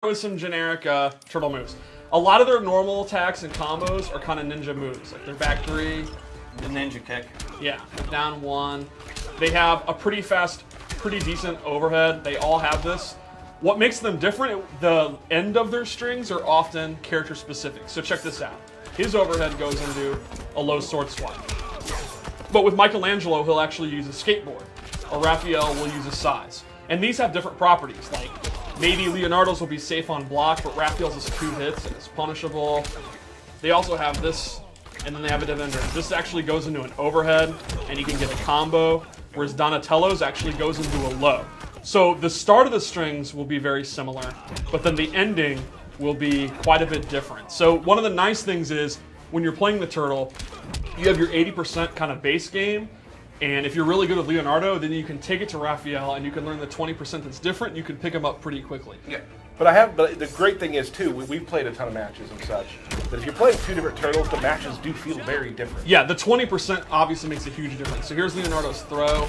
With some generic turtle moves. A lot of their normal attacks and combos are kind of ninja moves. Like their back three. The ninja kick. Yeah, down one. They have a pretty fast, pretty decent overhead. They all have this. What makes them different, the end of their strings are often character specific. So check this out. His overhead goes into a low sword swipe. But with Michelangelo, he'll actually use a skateboard. Or Raphael will use a size. And these have different properties. Like maybe Leonardo's will be safe on block, but Raphael's is 2 hits and it's punishable. They also have this, and then they have a defender. This actually goes into an overhead, and you can get a combo, whereas Donatello's actually goes into a low. So the start of the strings will be very similar, but then the ending will be quite a bit different. So one of the nice things is, when you're playing the turtle, you have your 80% kind of base game, and if you're really good with Leonardo, then you can take it to Raphael, and you can learn the 20% that's different, you can pick him up pretty quickly. Yeah. But the great thing is, too, we've played a ton of matches and such, that if you're playing 2 different turtles, the matches do feel very different. Yeah, the 20% obviously makes a huge difference. So here's Leonardo's throw.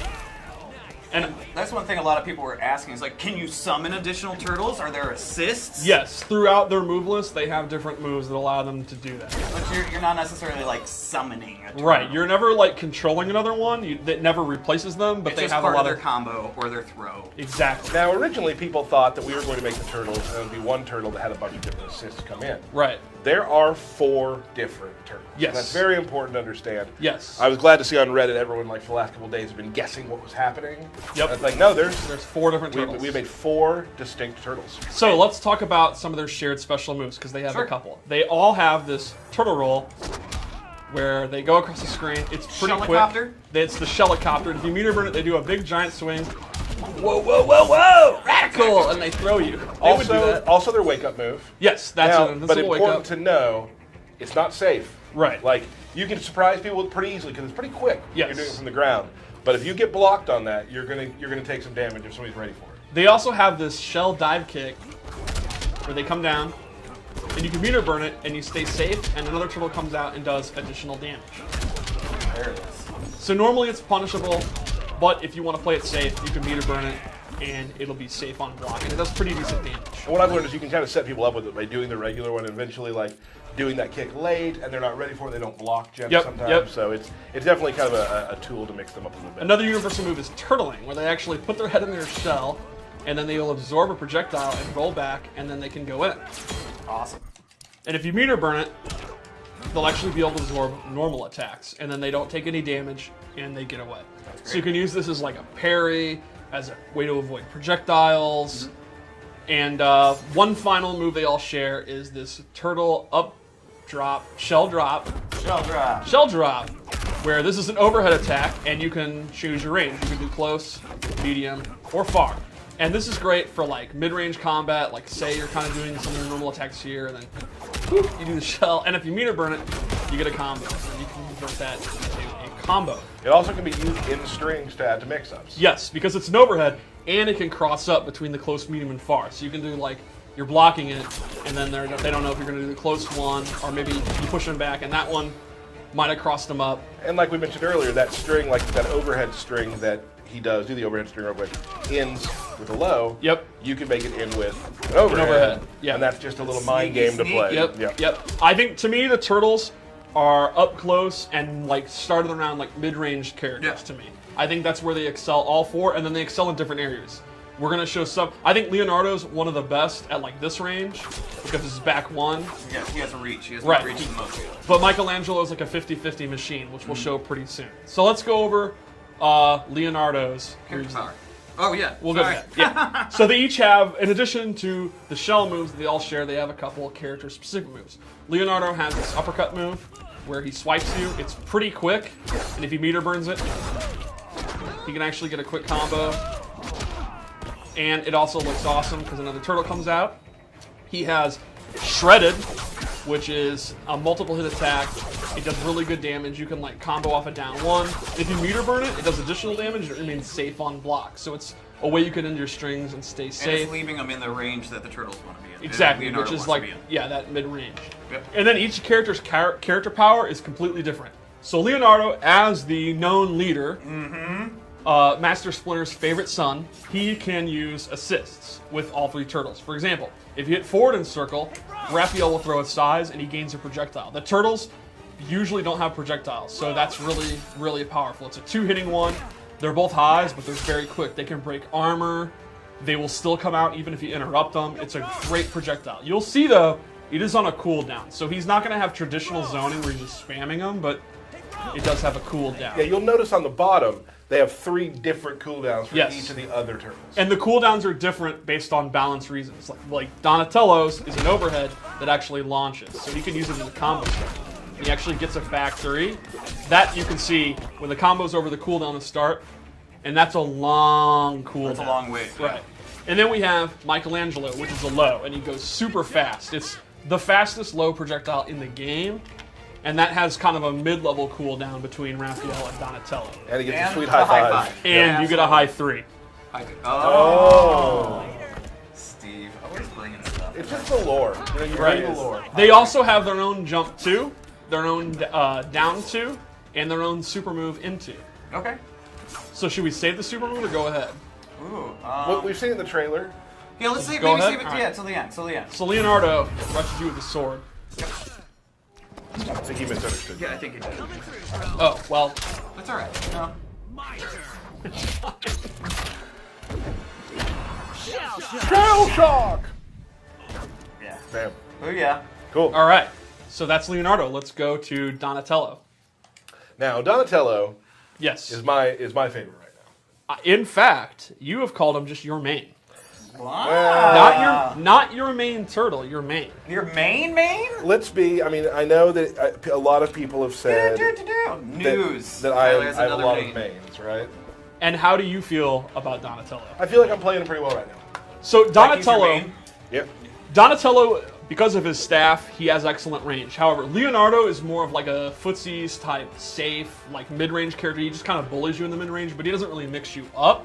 And that's one thing a lot of people were asking is like, can you summon additional turtles? Are there assists? yes, throughout their move list, they have different moves that allow them to do that. But you're not necessarily like summoning a turtle. Right, you're never like controlling another one that never replaces them, but It's they just have part a lot of their combo or their throw. Exactly. Now, originally, people thought that we were going to make the turtles, and it would be one turtle that had a bunch of different assists come in. Right. There are 4 different turtles. Yes. And that's very important to understand. Yes. I was glad to see on Reddit everyone, like, for the last couple of days, have been guessing what was happening. Yep. And it's like, no, there's 4 different turtles. we made 4 distinct turtles. So let's talk about some of their shared special moves, because they have a couple. They all have this turtle roll where they go across the screen. It's pretty Shelicopter? quick. It's the Shelicopter. If you meter burn it, they do a big giant swing. Whoa, whoa, whoa, whoa! Radical! And they throw you. They would do that. Also their wake-up move. Yes, that's Now, a but little important wake-up. to know, it's not safe. Right. Like, you can surprise people pretty easily because it's pretty quick. Yes. You're doing it from the ground. But if you get blocked on that, you're gonna take some damage if somebody's ready for it. They also have this shell dive kick where they come down, and you can meter burn it, and you stay safe, and another turtle comes out and does additional damage. There it is. So normally it's punishable, but if you want to play it safe, you can meter burn it, and it'll be safe on block, and it does pretty decent damage. And what I've learned is you can kind of set people up with it by doing the regular one and eventually, like, doing that kick late, and they're not ready for it, they don't block gems sometimes. Yep. So it's definitely kind of a tool to mix them up a little bit. Another universal move is turtling, where they actually put their head in their shell, and then they will absorb a projectile and roll back, and then they can go in. Awesome. And if you meter burn it, they'll actually be able to absorb normal attacks, and then they don't take any damage, and they get away. So you can use this as like a parry, as a way to avoid projectiles. And one final move they all share is this turtle up drop, shell drop, where this is an overhead attack, and you can choose your range. You can do close, medium, or far. And this is great for like mid-range combat, like say you're kind of doing some of your normal attacks here, and then whoop, you do the shell, and if you meter burn it, you get a combo. And you can convert that into a combo. It also can be used in strings to add to mix-ups. Yes, because it's an overhead, and it can cross up between the close, medium, and far. So you can do like, you're blocking it, and then they don't know if you're going to do the close one, or maybe you push them back, and that one might have crossed them up. And like we mentioned earlier, that string, like that overhead string that he does, do the overhead string real quick, ends with a low. Yep. You can make it end with an overhead. Yeah. And that's just a little mind game to play. Yep. I think, to me, the turtles are up close and like started around like mid-range characters to me. I think that's where they excel, all 4, and then they excel in different areas. We're gonna show some. I think Leonardo's one of the best at like this range because it's back 1. Yeah, he has a reach. He has Right. reach the most. But Michelangelo's like a 50-50 machine, which we'll show pretty soon. So let's go over Leonardo's. Character power. Oh yeah. We'll go to that. Yeah. So they each have, in addition to the shell moves that they all share, they have a couple of character-specific moves. Leonardo has this uppercut move where he swipes you. It's pretty quick, and if he meter burns it, he can actually get a quick combo. And it also looks awesome because another turtle comes out. He has Shredded, which is a multiple hit attack. It does really good damage. You can like combo off a down 1. If you meter burn it, it does additional damage and it remains safe on block. So it's a way you can end your strings and stay safe. And it's leaving them in the range that the turtles want to be in. Exactly, Leonardo which is wants like, to be in. yeah, that mid-range. Yep. And then each character's character power is completely different. So Leonardo, as the known leader, Master Splinter's favorite son, he can use assists with all 3 turtles. For example, if you hit forward in circle, Raphael will throw a size and he gains a projectile. The turtles usually don't have projectiles, so that's really, really powerful. It's a 2-hitting one. They're both highs, but they're very quick. They can break armor. They will still come out even if you interrupt them. It's a great projectile. You'll see, though, it is on a cooldown. So he's not going to have traditional zoning where you're just spamming them, but it does have a cooldown. Yeah, you'll notice on the bottom, they have 3 different cooldowns for Yes. each of the other turtles. And the cooldowns are different based on balance reasons. Like Donatello's is an overhead that actually launches, so he can use it as a combo start. He actually gets a factory. That you can see when the combo's over the cooldown to start, and that's a long cooldown. That's a long wait. Yeah. Right. And then we have Michelangelo, which is a low, and he goes super fast. It's the fastest low projectile in the game, and that has kind of a mid-level cooldown between Raphael and Donatello. And he gets And a sweet the high high five. five. And you get a high 3. Oh. Steve, always bringing stuff. It's just the lore. You know, you Right. read the lore. They also have their own jump 2, their own down 2, and their own super move into. Okay. So should we save the super move or go ahead? Ooh. What we've seen in the trailer. Yeah, let's see. Go Maybe ahead. save it. All Yeah, right. till the end. Till the end. So Leonardo rushes you with the sword. I think he misunderstood. Yeah, I think it did. Oh, well, That's all right. No. Shell shock! Yeah. Bam. Oh yeah. Cool. all right. So that's Leonardo. Let's go to Donatello. Now, Donatello Yes. is my favorite right now. In fact, you have called him just your main. Wow. Not your main turtle, your main. Your main? Let's be. I mean, I know that a lot of people have said News. that I Tyler has have a another lot main. of mains, right? And how do you feel about Donatello? I feel like I'm playing him pretty well right now. So Like he's your Donatello, main? Yep. Donatello, because of his staff, he has excellent range. However, Leonardo is more of like a footsies type, safe, like mid-range character. He just kind of bullies you in the mid-range, but he doesn't really mix you up.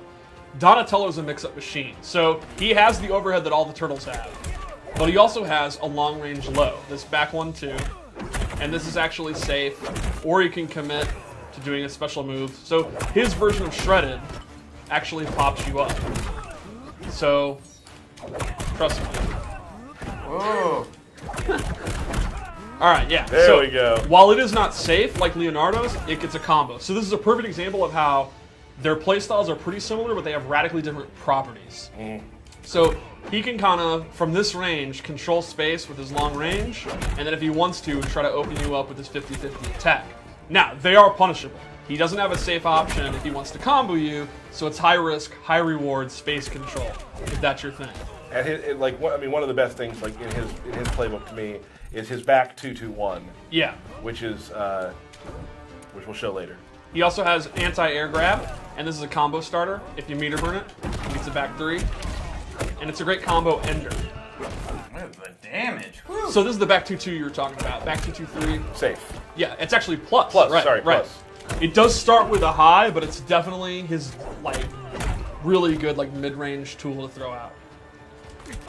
Donatello's a mix-up machine. So he has the overhead that all the turtles have. But he also has a long-range low. This back one too. And this is actually safe. Or he can commit to doing a special move. So his version of Shredded actually pops you up. So, trust me. Whoa. Alright, yeah. There so, we go. While it is not safe like Leonardo's, it gets a combo. So this is a perfect example of how their playstyles are pretty similar, but they have radically different properties. So he can kind of, from this range, control space with his long range, and then if he wants to, try to open you up with his 50-50 attack. Now, they are punishable. He doesn't have a safe option if he wants to combo you, so it's high risk, high reward, space control, if that's your thing. And one of the best things, like in his playbook to me, is his back 2-2-1, Yeah. which we'll show later. He also has anti-air grab, and this is a combo starter. If you meter burn it, he gets a back 3. And it's a great combo ender. What is the damage? Whew. So this is the back 2-2 you were talking about. Back 2-2-3. Safe. Yeah, it's actually plus. Plus, right, sorry, right. plus. It does start with a high, but it's definitely his like really good like mid-range tool to throw out.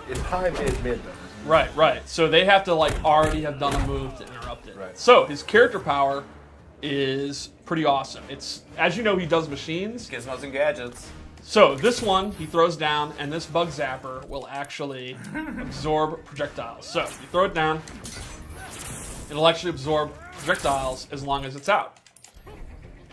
It's high, mid, though. isn't it? Right, right. So they have to like already have done a move to interrupt it. Right. So his character power is pretty awesome. It's, as you know, he does machines. Gizmos and gadgets. So this one he throws down, and this bug zapper will actually absorb projectiles. So you throw it down, it'll actually absorb projectiles as long as it's out.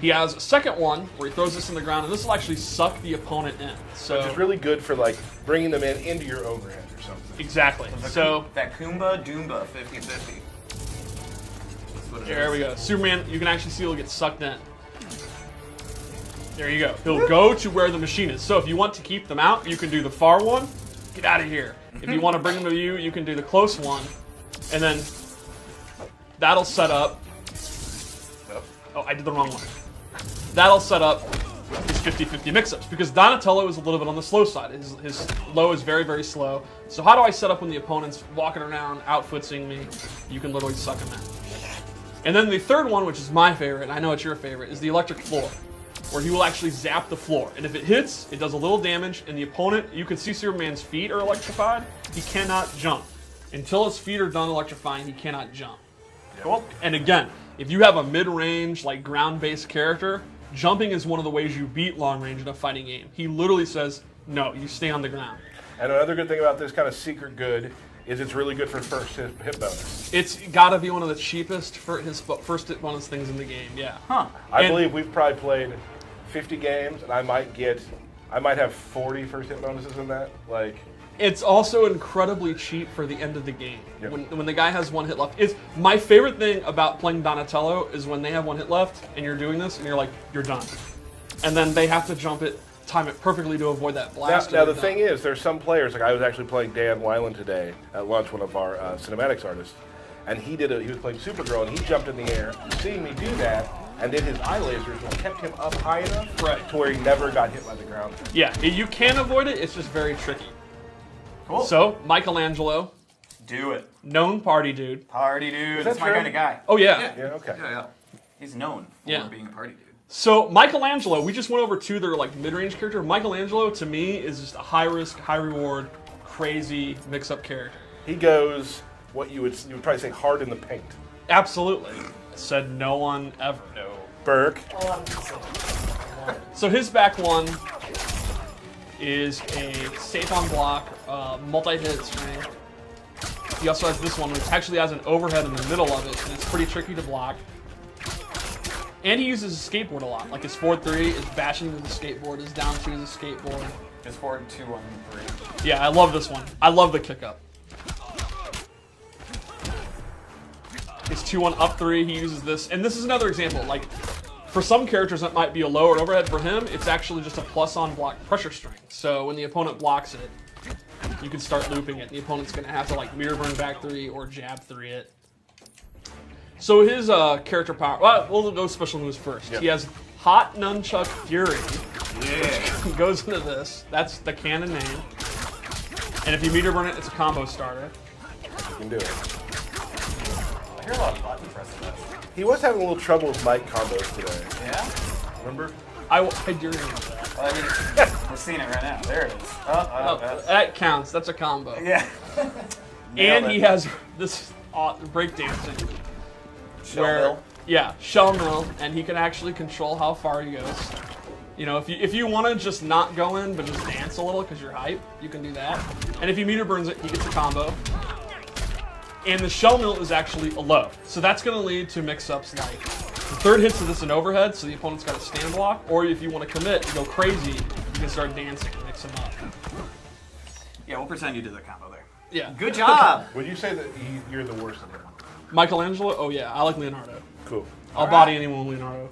He has a second one where he throws this in the ground, and this will actually suck the opponent in. So Which is really good for like bringing them into your overhead or something. exactly. So That Kumba Doomba 50-50. That's what it there is. we go. Superman, you can actually see he'll get sucked in. There you go. He'll go to where the machine is. So if you want to keep them out, you can do the far one. Get out of here. If you want to bring them to you can do the close one. And then that'll set up. Oh, I did the wrong one. That'll set up his 50-50 mix-ups. Because Donatello is a little bit on the slow side. His low is very, very slow. So how do I set up when the opponent's walking around, outfootsing me? You can literally suck him in. And then the third one, which is my favorite, and I know it's your favorite, is the electric floor, where he will actually zap the floor. And if it hits, it does a little damage, and the opponent, you can see Superman's feet are electrified. He cannot jump. Until his feet are done electrifying, he cannot jump. Cool. And again, if you have a mid-range, like ground-based character, jumping is one of the ways you beat long range in a fighting game. He literally says, no, you stay on the ground. And another good thing about this kind of secret good is it's really good for first hit bonus. It's got to be one of the cheapest for his first hit bonus things in the game, yeah. Huh. I believe we've probably played 50 games, and I might have 40 first hit bonuses in that. Like, it's also incredibly cheap for the end of the game. Yep. When the guy has one hit left. It's my favorite thing about playing Donatello is when they have one hit left and you're doing this and you're like, you're done. And then they have to time it perfectly to avoid that blast. now the thing is, there's some players, like I was actually playing Dan Weiland today at lunch, one of our cinematics artists, and he was playing Supergirl, and he jumped in the air, seeing me do that, and then his eye lasers kept him up high enough to where he never got hit by the ground. Yeah, you can avoid it, it's just very tricky. Cool. So, Michelangelo, Do it. known party dude. Party dude. Is that That's my true? kind of guy. Oh yeah. Yeah, okay. Yeah. He's known for being a party dude. So Michelangelo, we just went over to their like mid-range character. Michelangelo to me is just a high risk, high reward, crazy mix-up character. He goes what you would probably say hard in the paint. Absolutely. Said no one ever. No. Burke. So his back one is a safe on block, multi-hit string. He also has this one, which actually has an overhead in the middle of it, and it's pretty tricky to block. And he uses his skateboard a lot. Like his forward 3 is bashing with the skateboard, his down 2 is a skateboard. His forward 2 on 3. Yeah, I love this one. I love the kick up. His 2-1 up 3, he uses this. And this is another example. Like, for some characters that might be a low or an overhead. For him, it's actually just a plus on block pressure string. So when the opponent blocks it, you can start looping it. The opponent's going to have to like mirror burn back 3 or jab 3 it. So his character power, well, we'll go special moves first. Yep. He has Hot Nunchuck Fury. Yeah. Goes into this. That's the canon name. And if you meter burn it, it's a combo starter. You can do it. I hear a lot of button pressing this. He was having a little trouble with mic combos today. Yeah? Remember? I do remember that. Well, I mean, we're seeing it right now. There it is. That counts. That's a combo. Yeah. And Nailed he it. has this breakdancing. Shell where, mill. yeah, shell mill, and he can actually control how far he goes. You know, if you want to just not go in, but just dance a little because you're hype, you can do that. And if he meter burns it, he gets a combo. And the shell mill is actually a low. So that's going to lead to mix-ups like the third hits of this an overhead, so the opponent's got a stand block. Or if you want to commit and go crazy, you can start dancing and mix them up. Yeah, we'll pretend you did the combo there. Yeah. Good job. Would you say that you're the worst at him? Michelangelo? Oh yeah, I like Leonardo. Cool. I'll body anyone with Leonardo.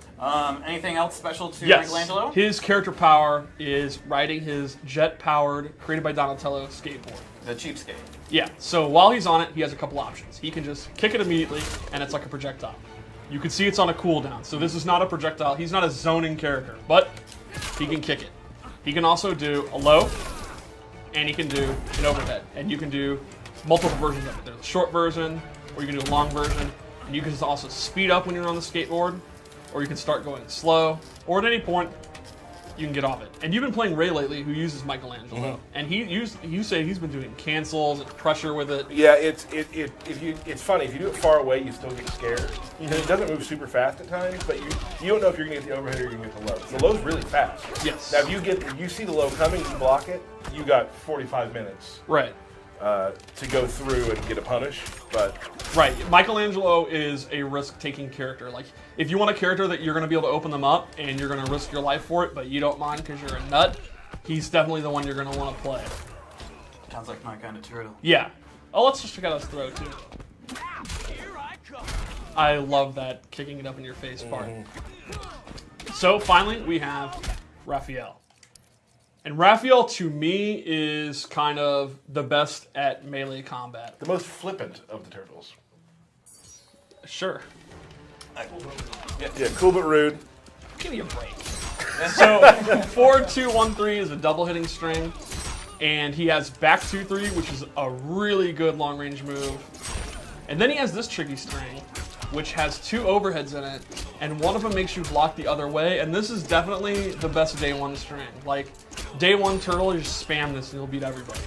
Anything else special to Yes. Michelangelo? His character power is riding his jet-powered, created by Donatello, skateboard. The cheapskate. Yeah, so while he's on it, he has a couple options. He can just kick it immediately, and it's like a projectile. You can see it's on a cooldown, so this is not a projectile. He's not a zoning character, but he can kick it. He can also do a low, and he can do an overhead. And you can do multiple versions of it. There's a short version, or you can do a long version. And you can also speed up when you're on the skateboard, or you can start going slow, or at any point, you can get off it. And you've been playing Ray lately, who uses Michelangelo, and you say he's been doing cancels and pressure with it. Yeah, it's funny. If you do it far away, you still get scared. It doesn't move super fast at times, but you don't know if you're gonna get the overhead or you're gonna get the low. The low's really fast. Yes. Now, if you see the low coming, you block it. You got 45 minutes Right. to go through and get a punish. But Right. Michelangelo is a risk-taking character. Like, if you want a character that you're going to be able to open them up and you're going to risk your life for it, but you don't mind because you're a nut, he's definitely the one you're going to want to play. Sounds like my kind of turtle. Yeah. Oh, let's just check out his throw, too. I love that kicking it up in your face part. So, finally, we have Raphael. And Raphael, to me, is kind of the best at melee combat. the most flippant of the turtles. Sure. Yeah, cool but rude. Give me a break. So, 4-2-1-3 is a double hitting string. And he has back 2-3, which is a really good long range move. And then he has this tricky string, which has 2 overheads in it, and one of them makes you block the other way, and this is definitely the best day 1 string. Like, day 1 turtle, you just spam this and you'll beat everybody.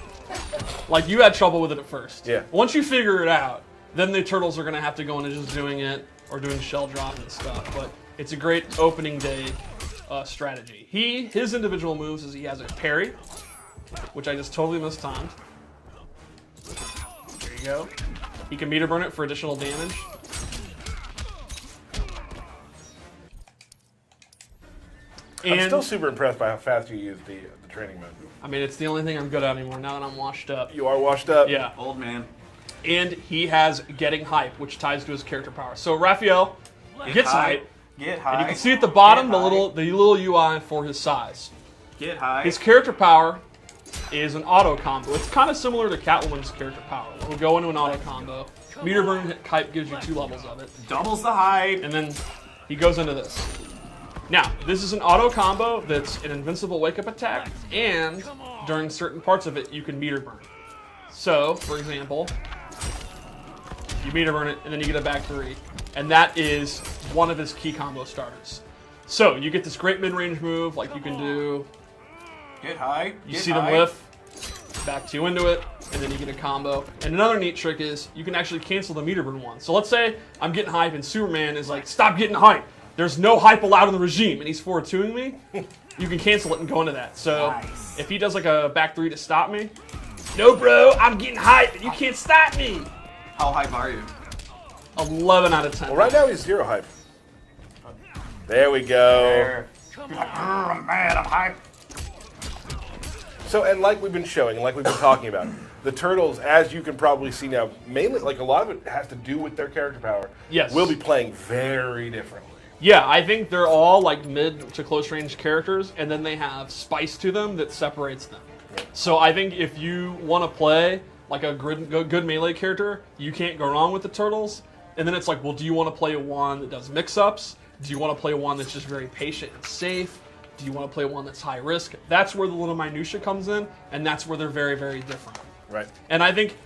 Like, you had trouble with it at first. Yeah. Once you figure it out, then the turtles are going to have to go into just doing it, or doing shell drop and stuff, but It's a great opening day strategy. His individual moves is he has a parry, which I just totally mistimed. There you go. He can meter burn it for additional damage. I'm And still super impressed by how fast you use the training mode. I mean, it's the only thing I'm good at anymore now that I'm washed up. You are washed up. Yeah. Old man. And he has getting hype, which ties to his character power. So Raphael gets hype. Get high. And you can see at the bottom Get the high. little UI for his size. Get high. His character power is an auto combo. It's kind of similar to Catwoman's character power. We'll go into an auto combo. Meter burn hype gives you 2 levels of it. Doubles the hype. And then he goes into this. Now, this is an auto combo that's an invincible wake-up attack, and during certain parts of it, you can meter burn. So, for example, you meter burn it, and then you get a back 3. And that is one of his key combo starters. So, you get this great mid-range move, like you can do... Get high. You Get see them high. whiff, back 2 into it, and then you get a combo. And another neat trick is you can actually cancel the meter burn one. So let's say I'm getting hype and Superman is like, stop getting hype. There's no hype allowed in the regime, and he's forward 2ing me. You can cancel it and go into that. So Nice. if he does like a back 3 to stop me, no bro, I'm getting hype and you can't stop me. How hype are you? 11 out of 10. Well, right now he's 0 hype. There we go. There. You're like, I'm mad, I'm hype. So, and like we've been showing, and like we've been talking about, the turtles, as you can probably see now, mainly, like a lot of it has to do with their character power. Yes. Will be playing very differently. Yeah, I think they're all like mid to close range characters, and then they have spice to them that separates them. So I think if you want to play like a good melee character, you can't go wrong with the turtles. And then it's like, well, do you want to play one that does mix-ups? Do you want to play one that's just very patient and safe? Do you want to play one that's high risk? That's where the little minutia comes in, and that's where they're very, very different. Right. And I think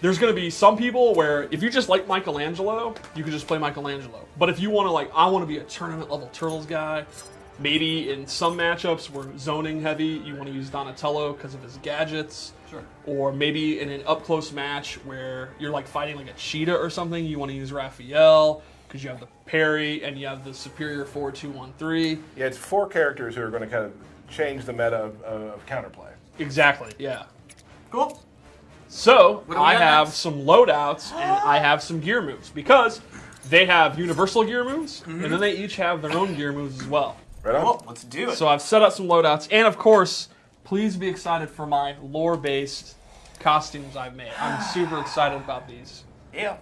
there's going to be some people where if you just like Michelangelo, you can just play Michelangelo. But if you want to like, I want to be a tournament level Turtles guy, maybe in some matchups where zoning heavy, you want to use Donatello because of his gadgets. Sure. Or maybe in an up close match where you're like fighting like a cheetah or something, you want to use Raphael because you have the parry and you have the superior 4-2-1-3. Yeah, it's 4 characters who are going to kind of change the meta of counterplay. Exactly, yeah. Cool. So, What do we I got have next? some loadouts and I have some gear moves because they have universal gear moves and then they each have their own gear moves as well. Right on? Cool. Let's do it. So I've set up some loadouts and of course, please be excited for my lore-based costumes I've made. I'm super excited about these. Yep.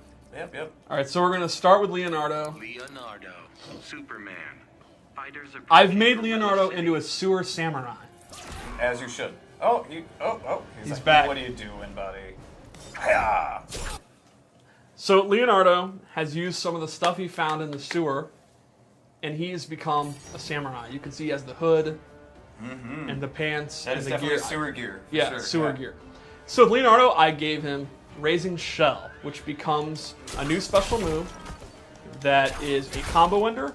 Alright, so we're going to start with Leonardo. Leonardo, Superman. Fighters are I've made Leonardo into a sewer samurai. As you should. Oh, He's like, back. What are you doing, buddy? Hiya. So Leonardo has used some of the stuff he found in the sewer, and he has become a samurai. You can see he has the hood and the pants That and is the definitely gear. sewer gear. for Yeah, sure. sewer Yeah. gear. So with Leonardo, I gave him Raising Shell, which becomes a new special move that is a combo ender,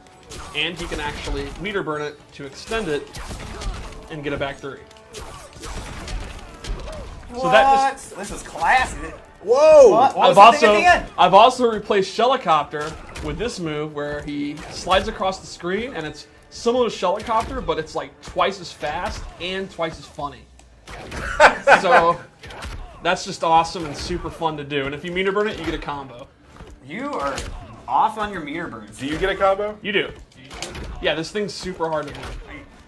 and he can actually meter burn it to extend it and get a back 3. So that just This is classy. Whoa! What was the thing at the end? I've also replaced Shellicopter with this move where he slides across the screen and it's similar to Shellicopter, but it's like twice as fast and twice as funny. So that's just awesome and super fun to do. And if you meter burn it, you get a combo. You are off on your meter burns. Do you get a combo? You do. Yeah, this thing's super hard to do.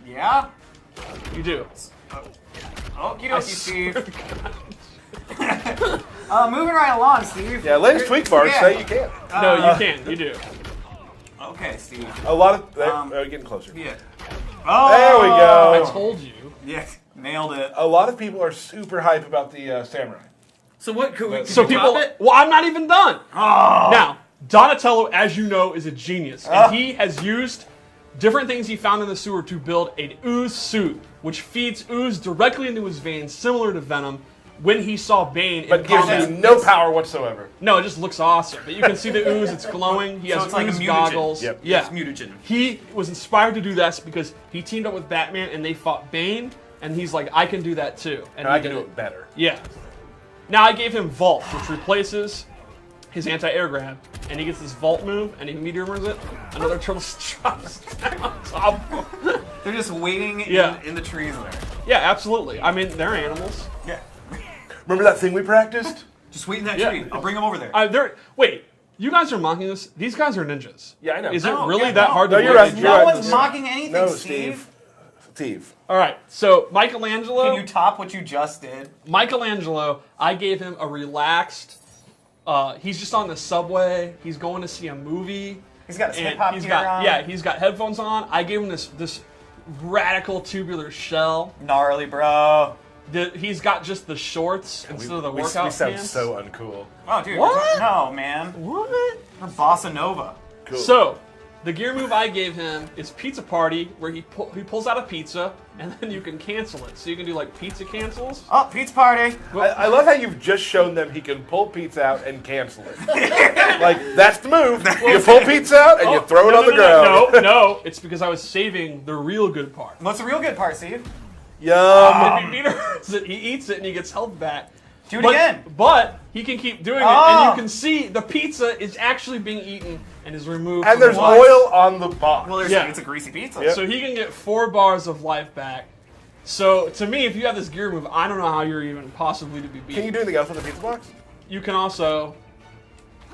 Yeah? You do. Okie I dokie, swear Steve. to Moving right along, Steve. Yeah, Lane's tweak bars Yeah. say you can't. No, you can. You do. Okay, Steve. A lot of... Um, getting closer. Yeah. Oh! There we I go. told you. Yeah, nailed it. A lot of people are super hype about the samurai. So what, could we So people, well, I'm not even done. Oh! Now, Donatello, as you know, is a genius, and he has used different things he found in the sewer to build an ooze suit, which feeds ooze directly into his veins, similar to Venom. When he saw Bane But in gives combat, you no power whatsoever. no, it just looks awesome. But you can see the ooze; it's glowing. He So has it's like a ooze mutagen. goggles. Yep. Yeah, It's mutagen. he was inspired to do this because he teamed up with Batman and they fought Bane, and he's like, I can do that too, And he I can did do it better. Yeah. Now I gave him Vault, which replaces his anti-air grab, and he gets this vault move, and he meteor burns it. Another turtle drops down on top of him. They're just waiting Yeah. in the trees there. Yeah, absolutely. I mean, they're animals. Yeah. Remember that thing we practiced? Just wait in that Yeah. tree. I'll bring them over there. Wait, you guys are mocking this? These guys are ninjas. Yeah, I know. Is No, it really yeah, that no. hard No, to you're believe? right, no you're right. one's mocking anything, No, Steve. Steve. All right, so Michelangelo. Can you top what you just did? Michelangelo, I gave him a relaxed. He's just on the subway. He's going to see a movie. He's got his and hip-hop he's gear got on. yeah, he's got headphones on. I gave him this radical tubular shell. Gnarly, bro. He's got just the shorts instead of the We workout sound pants. so uncool. Oh, dude. What? No, man. What? We're bossa nova. Cool. So, the gear move I gave him is Pizza Party, where he pulls out a pizza, and then you can cancel it. So you can do like pizza cancels. Oh, pizza party. I love how you've just shown them he can pull pizza out and cancel it. Like, that's the move. You pull pizza out and you throw it on the ground. No, it's because I was saving the real good part. What's the real good part, Steve? Yum. If he meters it, he eats it, and he gets health back. Do it again. But he can keep doing it, and you can see the pizza is actually being eaten and is removed. And from there's the box. oil on the box. Well, Yeah. it's a greasy pizza. Yep. So he can get 4 bars of life back. So to me, if you have this gear move, I don't know how you're even possibly to be beat. Can you do anything else on the pizza box? You can also.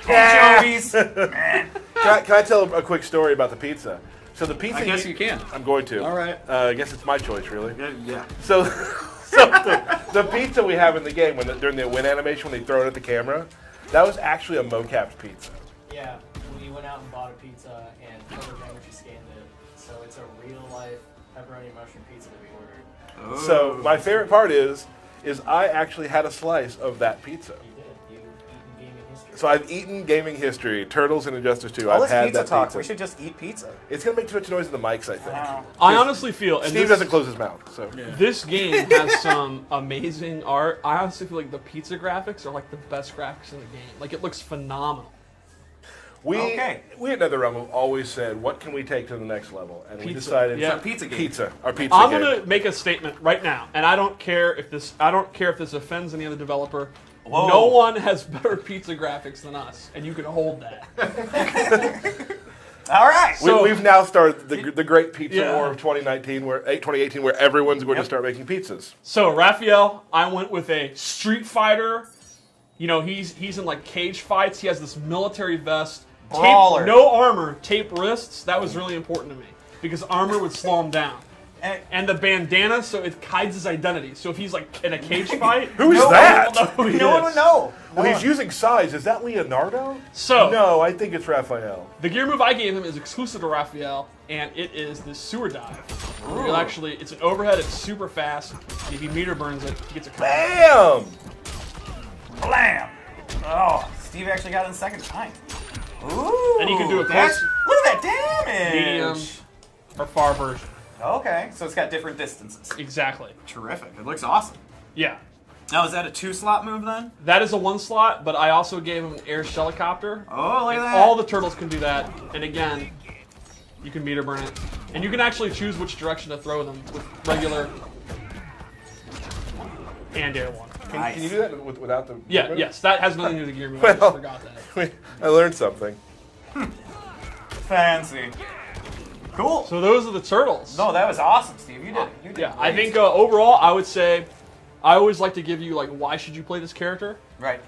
Anchovies. Man. Can I tell a quick story about the pizza? So the pizza. I guess you can. I'm going to. All right. I guess it's my choice, really. Yeah. So the pizza we have in the game during the win animation when they throw it at the camera, that was actually a mocapped pizza. Yeah, we went out and bought a pizza and Color Geometry scanned it, so it's a real life pepperoni mushroom pizza that we ordered. So my favorite part is I actually had a slice of that pizza. You did. You've eaten gaming history. So I've eaten gaming history, Turtles and Injustice 2. All I've this had pizza that talk. pizza. We should just eat pizza. It's gonna make too much noise in the mics, I think. Wow. I honestly feel, and Steve this, doesn't close his mouth, so. this game has some amazing art. I honestly feel like the pizza graphics are like the best graphics in the game. Like it looks phenomenal. We Okay. we at NetherRealm have always said, what can we take to the next level? And we Pizza. decided Yeah. It's a pizza game. pizza, our pizza I'm game. gonna make a statement right now, and I don't care if this offends any other developer. Whoa. No one has better pizza graphics than us, and you can hold that. All right. So- We've now started the great pizza Yeah. war of 2018, where everyone's going to start making pizzas. So Raphael, I went with a Street Fighter. You know, he's in like cage fights. He has this military vest, Brawler. no armor, tape wrists. That was really important to me because armor would slow him down. And- And the bandana, so it hides his identity. So if he's like in a cage fight, Who is no that? one will know who he no one is. would know. Well, he's using size. Is that Leonardo? So No, I think it's Raphael. the gear move I gave him is exclusive to Raphael, and it is the sewer dive. It's an overhead. It's super fast. If he meter burns it, he gets a combo. Bam! Blam. Oh, Steve actually got it in the second time. Ooh. And he can do a that's- close- Look at that damage. Medium or far version. Okay, so it's got different distances. Exactly. Terrific. It looks awesome. Yeah. Now, is that a 2-slot move then? That is a 1 slot, but I also gave him an air helicopter. Oh, look at And that. all the turtles can do that. And again, you can meter burn it. And you can actually choose which direction to throw them with regular and air one. Nice. Can you do that without the... Yeah, yes, that has nothing to do with the gear move. I Well- just forgot that. I learned something. Fancy. Cool. So those are the turtles. No, that was awesome, Steve. You did. You did. Yeah, I great. think overall, I would say, I always like to give you like, why should you play this character? Right.